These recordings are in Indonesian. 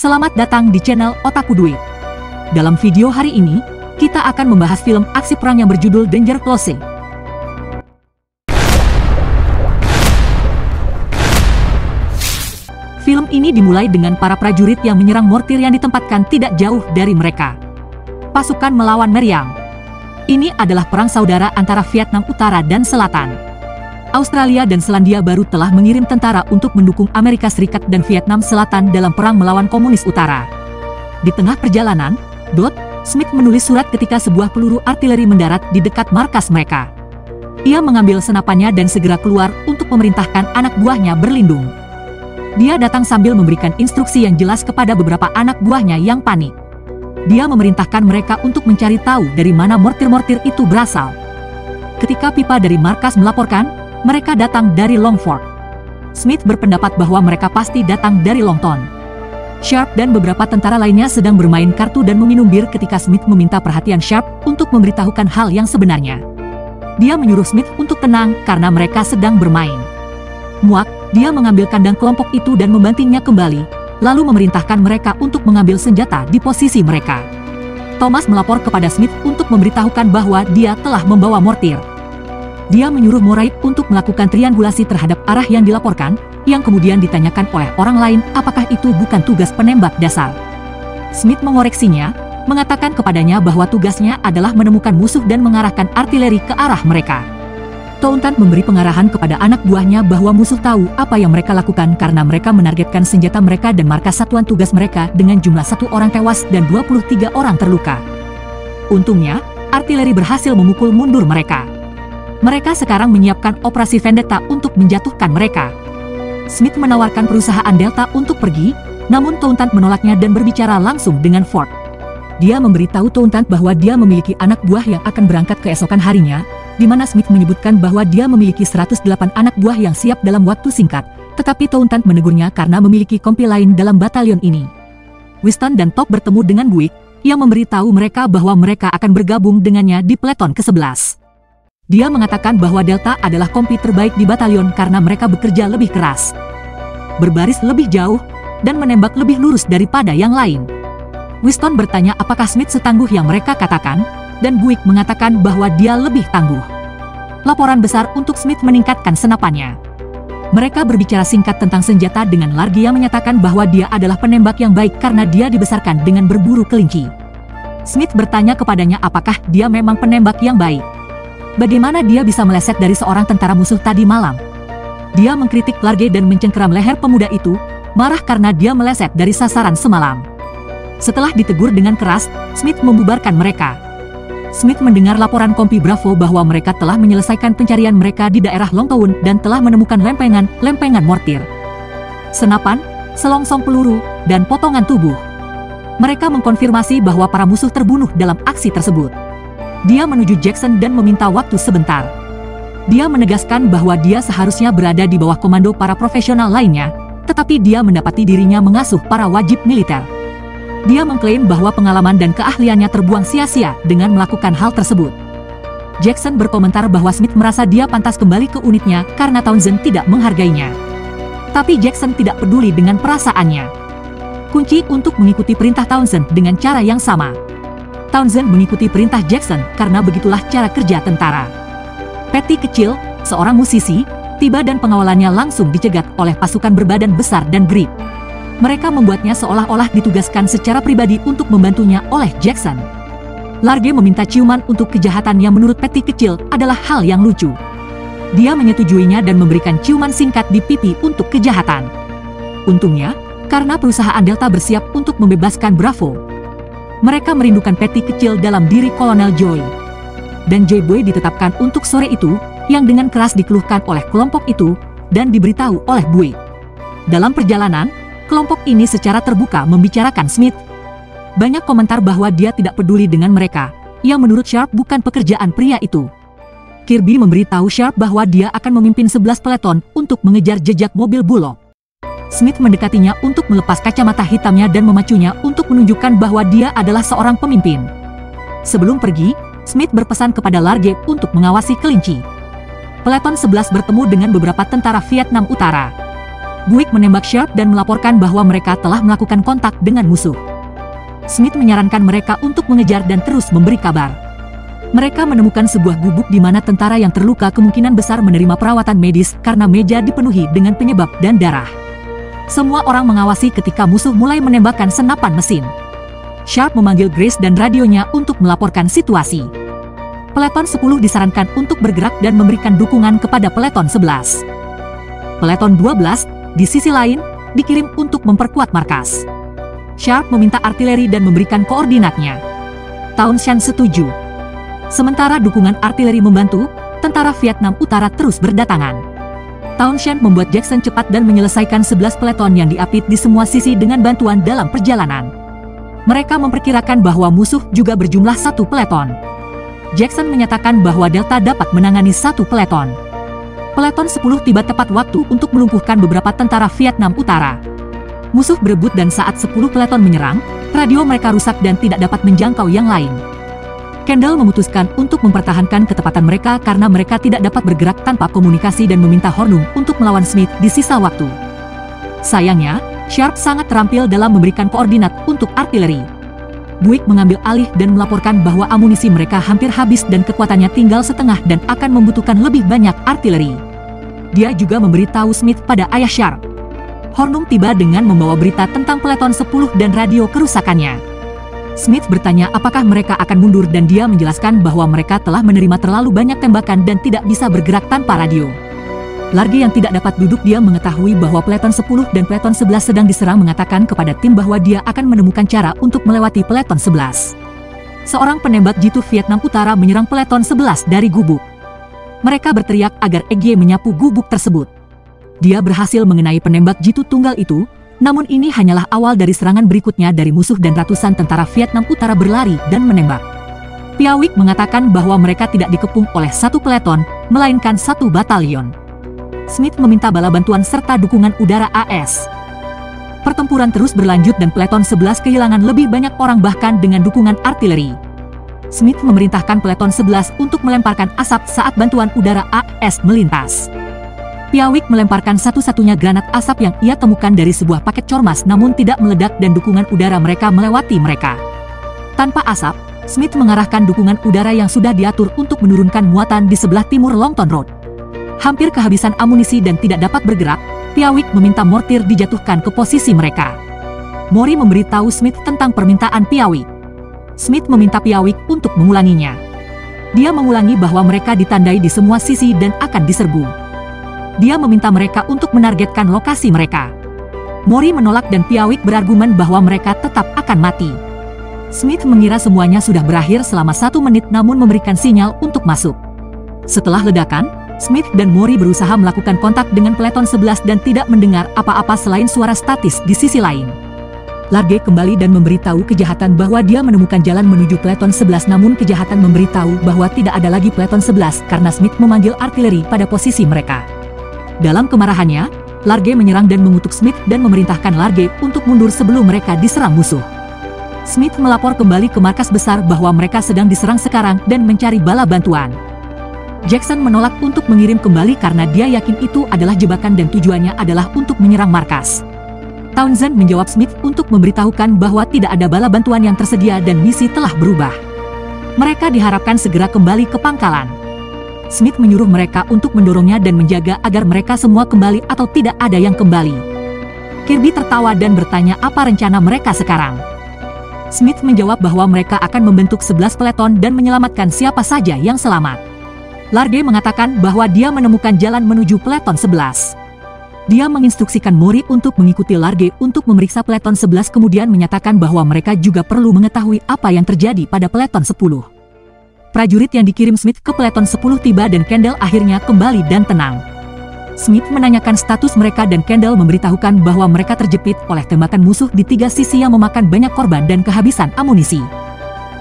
Selamat datang di channel Otaku Duit. Dalam video hari ini, kita akan membahas film aksi perang yang berjudul Danger Close. Film ini dimulai dengan para prajurit yang menyerang mortir yang ditempatkan tidak jauh dari mereka. Pasukan melawan Meriam. Ini adalah perang saudara antara Vietnam Utara dan Selatan. Australia dan Selandia Baru telah mengirim tentara untuk mendukung Amerika Serikat dan Vietnam Selatan dalam perang melawan Komunis Utara. Di tengah perjalanan, Smith menulis surat ketika sebuah peluru artileri mendarat di dekat markas mereka. Ia mengambil senapannya dan segera keluar untuk memerintahkan anak buahnya berlindung. Dia datang sambil memberikan instruksi yang jelas kepada beberapa anak buahnya yang panik. Dia memerintahkan mereka untuk mencari tahu dari mana mortir-mortir itu berasal. Ketika pipa dari markas melaporkan, mereka datang dari Longford. Smith berpendapat bahwa mereka pasti datang dari Longton. Sharp dan beberapa tentara lainnya sedang bermain kartu dan meminum bir ketika Smith meminta perhatian Sharp untuk memberitahukan hal yang sebenarnya. Dia menyuruh Smith untuk tenang karena mereka sedang bermain. Muak, dia mengambil kandang kelompok itu dan membantingnya kembali, lalu memerintahkan mereka untuk mengambil senjata di posisi mereka. Thomas melapor kepada Smith untuk memberitahukan bahwa dia telah membawa mortir. Dia menyuruh Morait untuk melakukan triangulasi terhadap arah yang dilaporkan, yang kemudian ditanyakan oleh orang lain apakah itu bukan tugas penembak dasar. Smith mengoreksinya, mengatakan kepadanya bahwa tugasnya adalah menemukan musuh dan mengarahkan artileri ke arah mereka. Taunton memberi pengarahan kepada anak buahnya bahwa musuh tahu apa yang mereka lakukan karena mereka menargetkan senjata mereka dan markas satuan tugas mereka dengan jumlah 1 orang tewas dan 23 orang terluka. Untungnya, artileri berhasil memukul mundur mereka. Mereka sekarang menyiapkan operasi vendetta untuk menjatuhkan mereka. Smith menawarkan perusahaan Delta untuk pergi, namun Taunton menolaknya dan berbicara langsung dengan Ford. Dia memberitahu Taunton bahwa dia memiliki anak buah yang akan berangkat keesokan harinya, di mana Smith menyebutkan bahwa dia memiliki 108 anak buah yang siap dalam waktu singkat, tetapi Taunton menegurnya karena memiliki kompi lain dalam batalion ini. Winston dan Top bertemu dengan Buick, yang memberitahu mereka bahwa mereka akan bergabung dengannya di peleton ke-11. Dia mengatakan bahwa Delta adalah kompi terbaik di batalion karena mereka bekerja lebih keras, berbaris lebih jauh, dan menembak lebih lurus daripada yang lain. Winston bertanya apakah Smith setangguh yang mereka katakan, dan Buick mengatakan bahwa dia lebih tangguh. Laporan besar untuk Smith meningkatkan senapannya. Mereka berbicara singkat tentang senjata dengan Largy yang menyatakan bahwa dia adalah penembak yang baik karena dia dibesarkan dengan berburu kelinci. Smith bertanya kepadanya apakah dia memang penembak yang baik. Bagaimana dia bisa meleset dari seorang tentara musuh tadi malam? Dia mengkritik Largy dan mencengkeram leher pemuda itu, marah karena dia meleset dari sasaran semalam. Setelah ditegur dengan keras, Smith membubarkan mereka. Smith mendengar laporan kompi Bravo bahwa mereka telah menyelesaikan pencarian mereka di daerah Longtown dan telah menemukan lempengan mortir, senapan, selongsong peluru, dan potongan tubuh. Mereka mengkonfirmasi bahwa para musuh terbunuh dalam aksi tersebut. Dia menuju Jackson dan meminta waktu sebentar. Dia menegaskan bahwa dia seharusnya berada di bawah komando para profesional lainnya, tetapi dia mendapati dirinya mengasuh para wajib militer. Dia mengklaim bahwa pengalaman dan keahliannya terbuang sia-sia dengan melakukan hal tersebut. Jackson berkomentar bahwa Smith merasa dia pantas kembali ke unitnya karena Townsend tidak menghargainya. Tapi Jackson tidak peduli dengan perasaannya. Kunci untuk mengikuti perintah Townsend dengan cara yang sama. Townsend mengikuti perintah Jackson karena begitulah cara kerja tentara. Patty kecil, seorang musisi, tiba dan pengawalannya langsung dicegat oleh pasukan berbadan besar dan grip. Mereka membuatnya seolah-olah ditugaskan secara pribadi untuk membantunya oleh Jackson. Largy meminta ciuman untuk kejahatan yang menurut Patty kecil adalah hal yang lucu. Dia menyetujuinya dan memberikan ciuman singkat di pipi untuk kejahatan. Untungnya, karena perusahaan Delta bersiap untuk membebaskan Bravo, mereka merindukan Patty kecil dalam diri Kolonel Joy. Dan Joy Boy ditetapkan untuk sore itu, yang dengan keras dikeluhkan oleh kelompok itu, dan diberitahu oleh Buick. Dalam perjalanan, kelompok ini secara terbuka membicarakan Smith. Banyak komentar bahwa dia tidak peduli dengan mereka, yang menurut Sharp bukan pekerjaan pria itu. Kirby memberitahu Sharp bahwa dia akan memimpin 11 peleton untuk mengejar jejak mobil Bullock. Smith mendekatinya untuk melepas kacamata hitamnya dan memacunya untuk menunjukkan bahwa dia adalah seorang pemimpin. Sebelum pergi, Smith berpesan kepada Largy untuk mengawasi kelinci. Peleton 11 bertemu dengan beberapa tentara Vietnam Utara. Buick menembak Sharp dan melaporkan bahwa mereka telah melakukan kontak dengan musuh. Smith menyarankan mereka untuk mengejar dan terus memberi kabar. Mereka menemukan sebuah gubuk di mana tentara yang terluka kemungkinan besar menerima perawatan medis karena meja dipenuhi dengan penyebab dan darah. Semua orang mengawasi ketika musuh mulai menembakkan senapan mesin. Sharp memanggil Grace dan radionya untuk melaporkan situasi. Peleton 10 disarankan untuk bergerak dan memberikan dukungan kepada Peleton 11. Peleton 12, di sisi lain, dikirim untuk memperkuat markas. Sharp meminta artileri dan memberikan koordinatnya. Townshend setuju. Sementara dukungan artileri membantu, tentara Vietnam Utara terus berdatangan. Townshend membuat Jackson cepat dan menyelesaikan 11 peleton yang diapit di semua sisi dengan bantuan dalam perjalanan. Mereka memperkirakan bahwa musuh juga berjumlah 1 peleton. Jackson menyatakan bahwa Delta dapat menangani 1 peleton. Peleton 10 tiba tepat waktu untuk melumpuhkan beberapa tentara Vietnam Utara. Musuh berebut dan saat 10 peleton menyerang, radio mereka rusak dan tidak dapat menjangkau yang lain. Kendall memutuskan untuk mempertahankan ketepatan mereka karena mereka tidak dapat bergerak tanpa komunikasi dan meminta Hornung untuk melawan Smith di sisa waktu. Sayangnya, Sharp sangat terampil dalam memberikan koordinat untuk artileri. Buick mengambil alih dan melaporkan bahwa amunisi mereka hampir habis dan kekuatannya tinggal setengah dan akan membutuhkan lebih banyak artileri. Dia juga memberitahu Smith pada ayah Sharp. Hornung tiba dengan membawa berita tentang Peleton 10 dan radio kerusakannya. Smith bertanya apakah mereka akan mundur dan dia menjelaskan bahwa mereka telah menerima terlalu banyak tembakan dan tidak bisa bergerak tanpa radio. Large yang tidak dapat duduk diam mengetahui bahwa Peleton 10 dan Peleton 11 sedang diserang mengatakan kepada tim bahwa dia akan menemukan cara untuk melewati Peleton 11. Seorang penembak jitu Vietnam Utara menyerang Peleton 11 dari gubuk. Mereka berteriak agar EG menyapu gubuk tersebut. Dia berhasil mengenai penembak jitu tunggal itu, namun ini hanyalah awal dari serangan berikutnya dari musuh dan ratusan tentara Vietnam Utara berlari dan menembak. Piawik mengatakan bahwa mereka tidak dikepung oleh 1 peleton, melainkan 1 batalion. Smith meminta bala bantuan serta dukungan udara AS. Pertempuran terus berlanjut dan Peleton 11 kehilangan lebih banyak orang bahkan dengan dukungan artileri. Smith memerintahkan Peleton 11 untuk melemparkan asap saat bantuan udara AS melintas. Piawik melemparkan satu-satunya granat asap yang ia temukan dari sebuah paket cormas namun tidak meledak dan dukungan udara mereka melewati mereka. Tanpa asap, Smith mengarahkan dukungan udara yang sudah diatur untuk menurunkan muatan di sebelah timur Longton Road. Hampir kehabisan amunisi dan tidak dapat bergerak, Piawik meminta mortir dijatuhkan ke posisi mereka. Mori memberitahu Smith tentang permintaan Piawik. Smith meminta Piawik untuk mengulanginya. Dia mengulangi bahwa mereka ditandai di semua sisi dan akan diserbu. Dia meminta mereka untuk menargetkan lokasi mereka. Mori menolak dan Piawik berargumen bahwa mereka tetap akan mati. Smith mengira semuanya sudah berakhir selama 1 menit namun memberikan sinyal untuk masuk. Setelah ledakan, Smith dan Mori berusaha melakukan kontak dengan Peleton 11 dan tidak mendengar apa-apa selain suara statis di sisi lain. Large kembali dan memberitahu kejahatan bahwa dia menemukan jalan menuju Peleton 11 namun kejahatan memberitahu bahwa tidak ada lagi Peleton 11 karena Smith memanggil artileri pada posisi mereka. Dalam kemarahannya, Large menyerang dan mengutuk Smith dan memerintahkan Large untuk mundur sebelum mereka diserang musuh. Smith melapor kembali ke markas besar bahwa mereka sedang diserang sekarang dan mencari bala bantuan. Jackson menolak untuk mengirim kembali karena dia yakin itu adalah jebakan dan tujuannya adalah untuk menyerang markas. Townsend menjawab Smith untuk memberitahukan bahwa tidak ada bala bantuan yang tersedia dan misi telah berubah. Mereka diharapkan segera kembali ke pangkalan. Smith menyuruh mereka untuk mendorongnya dan menjaga agar mereka semua kembali atau tidak ada yang kembali. Kirby tertawa dan bertanya apa rencana mereka sekarang. Smith menjawab bahwa mereka akan membentuk 11 peleton dan menyelamatkan siapa saja yang selamat. Large mengatakan bahwa dia menemukan jalan menuju Peleton 11. Dia menginstruksikan Mori untuk mengikuti Large untuk memeriksa Peleton 11 kemudian menyatakan bahwa mereka juga perlu mengetahui apa yang terjadi pada Peleton 10. Prajurit yang dikirim Smith ke Peleton 10 tiba dan Kendall akhirnya kembali dan tenang. Smith menanyakan status mereka dan Kendall memberitahukan bahwa mereka terjepit oleh tembakan musuh di 3 sisi yang memakan banyak korban dan kehabisan amunisi.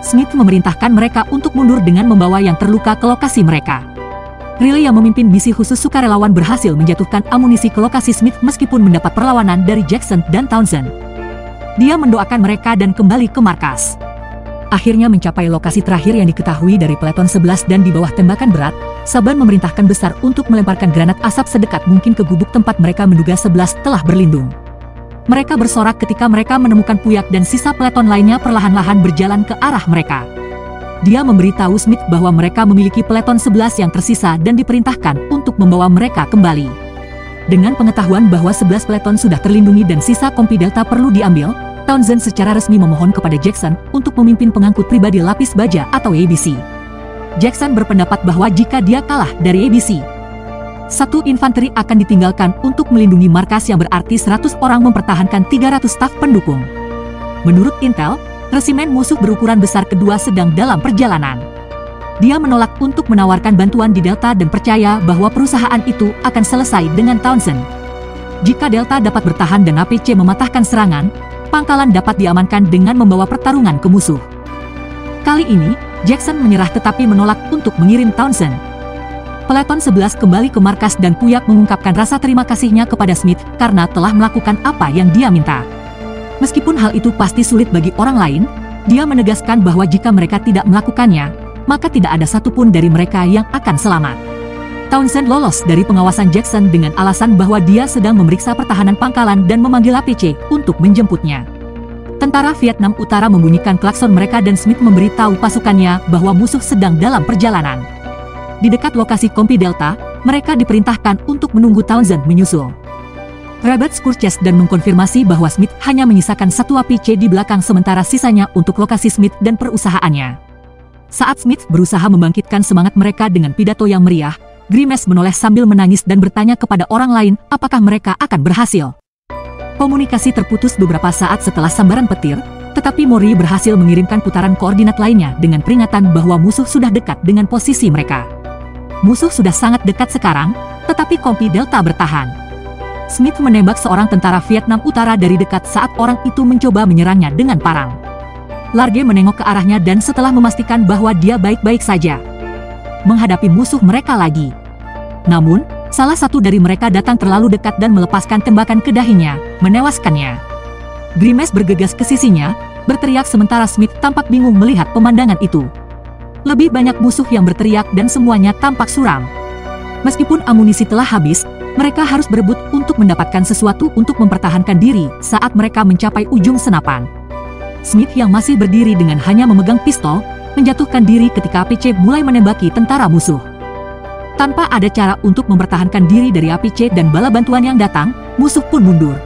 Smith memerintahkan mereka untuk mundur dengan membawa yang terluka ke lokasi mereka. Riley yang memimpin misi khusus sukarelawan berhasil menjatuhkan amunisi ke lokasi Smith meskipun mendapat perlawanan dari Jackson dan Townsend. Dia mendoakan mereka dan kembali ke markas. Akhirnya mencapai lokasi terakhir yang diketahui dari Peleton 11 dan di bawah tembakan berat, Saban memerintahkan besar untuk melemparkan granat asap sedekat mungkin ke gubuk tempat mereka menduga 11 telah berlindung. Mereka bersorak ketika mereka menemukan Puyak dan sisa peleton lainnya perlahan-lahan berjalan ke arah mereka. Dia memberitahu Smith bahwa mereka memiliki peleton 11 yang tersisa dan diperintahkan untuk membawa mereka kembali. Dengan pengetahuan bahwa 11 peleton sudah terlindungi dan sisa kompi Delta perlu diambil, Townsend secara resmi memohon kepada Jackson untuk memimpin pengangkut pribadi lapis baja atau ABC. Jackson berpendapat bahwa jika dia kalah dari ABC, satu infanteri akan ditinggalkan untuk melindungi markas yang berarti 100 orang mempertahankan 300 staf pendukung. Menurut Intel, resimen musuh berukuran besar kedua sedang dalam perjalanan. Dia menolak untuk menawarkan bantuan di Delta dan percaya bahwa perusahaan itu akan selesai dengan Townsend. Jika Delta dapat bertahan dan APC mematahkan serangan, pangkalan dapat diamankan dengan membawa pertarungan ke musuh. Kali ini, Jackson menyerah tetapi menolak untuk mengirim Townsend. Peleton 11 kembali ke markas dan Puyak mengungkapkan rasa terima kasihnya kepada Smith karena telah melakukan apa yang dia minta. Meskipun hal itu pasti sulit bagi orang lain, dia menegaskan bahwa jika mereka tidak melakukannya, maka tidak ada satupun dari mereka yang akan selamat. Townsend lolos dari pengawasan Jackson dengan alasan bahwa dia sedang memeriksa pertahanan pangkalan dan memanggil APC untuk menjemputnya. Tentara Vietnam Utara membunyikan klakson mereka dan Smith memberitahu pasukannya bahwa musuh sedang dalam perjalanan. Di dekat lokasi kompi Delta, mereka diperintahkan untuk menunggu Townsend menyusul. Robert Skurches dan mengkonfirmasi bahwa Smith hanya menyisakan satu APC di belakang sementara sisanya untuk lokasi Smith dan perusahaannya. Saat Smith berusaha membangkitkan semangat mereka dengan pidato yang meriah, Grimes menoleh sambil menangis dan bertanya kepada orang lain apakah mereka akan berhasil. Komunikasi terputus beberapa saat setelah sambaran petir, tetapi Mori berhasil mengirimkan putaran koordinat lainnya dengan peringatan bahwa musuh sudah dekat dengan posisi mereka. Musuh sudah sangat dekat sekarang, tetapi kompi Delta bertahan. Smith menembak seorang tentara Vietnam Utara dari dekat saat orang itu mencoba menyerangnya dengan parang. Large menengok ke arahnya dan setelah memastikan bahwa dia baik-baik saja, menghadapi musuh mereka lagi. Namun, salah satu dari mereka datang terlalu dekat dan melepaskan tembakan ke dahinya, menewaskannya. Grimes bergegas ke sisinya, berteriak sementara Smith tampak bingung melihat pemandangan itu. Lebih banyak musuh yang berteriak dan semuanya tampak suram. Meskipun amunisi telah habis, mereka harus berebut untuk mendapatkan sesuatu untuk mempertahankan diri saat mereka mencapai ujung senapan. Smith yang masih berdiri dengan hanya memegang pistol, menjatuhkan diri ketika APC mulai menembaki tentara musuh. Tanpa ada cara untuk mempertahankan diri dari APC dan bala bantuan yang datang, musuh pun mundur.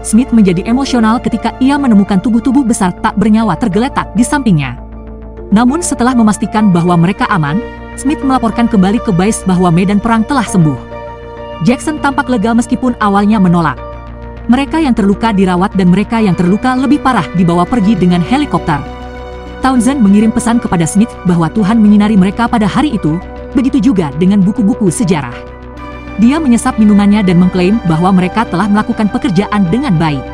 Smith menjadi emosional ketika ia menemukan tubuh-tubuh besar tak bernyawa tergeletak di sampingnya. Namun setelah memastikan bahwa mereka aman, Smith melaporkan kembali ke base bahwa medan perang telah sembuh. Jackson tampak lega meskipun awalnya menolak. Mereka yang terluka dirawat dan mereka yang terluka lebih parah dibawa pergi dengan helikopter. Townsend mengirim pesan kepada Smith bahwa Tuhan menyinari mereka pada hari itu, begitu juga dengan buku-buku sejarah. Dia menyesap minumannya dan mengklaim bahwa mereka telah melakukan pekerjaan dengan baik.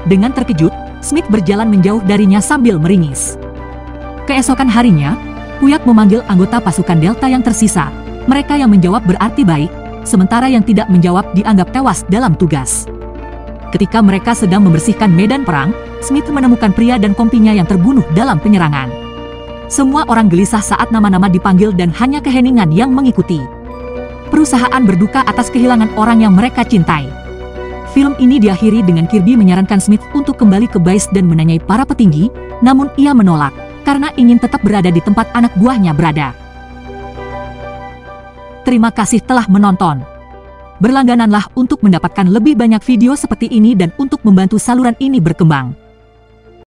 Dengan terkejut, Smith berjalan menjauh darinya sambil meringis. Keesokan harinya, Puyak memanggil anggota pasukan Delta yang tersisa. Mereka yang menjawab berarti baik, sementara yang tidak menjawab dianggap tewas dalam tugas. Ketika mereka sedang membersihkan medan perang, Smith menemukan pria dan kompinya yang terbunuh dalam penyerangan. Semua orang gelisah saat nama-nama dipanggil dan hanya keheningan yang mengikuti. Perusahaan berduka atas kehilangan orang yang mereka cintai. Film ini diakhiri dengan Kirby menyarankan Smith untuk kembali ke base dan menanyai para petinggi, namun ia menolak, karena ingin tetap berada di tempat anak buahnya berada. Terima kasih telah menonton. Berlanggananlah untuk mendapatkan lebih banyak video seperti ini dan untuk membantu saluran ini berkembang.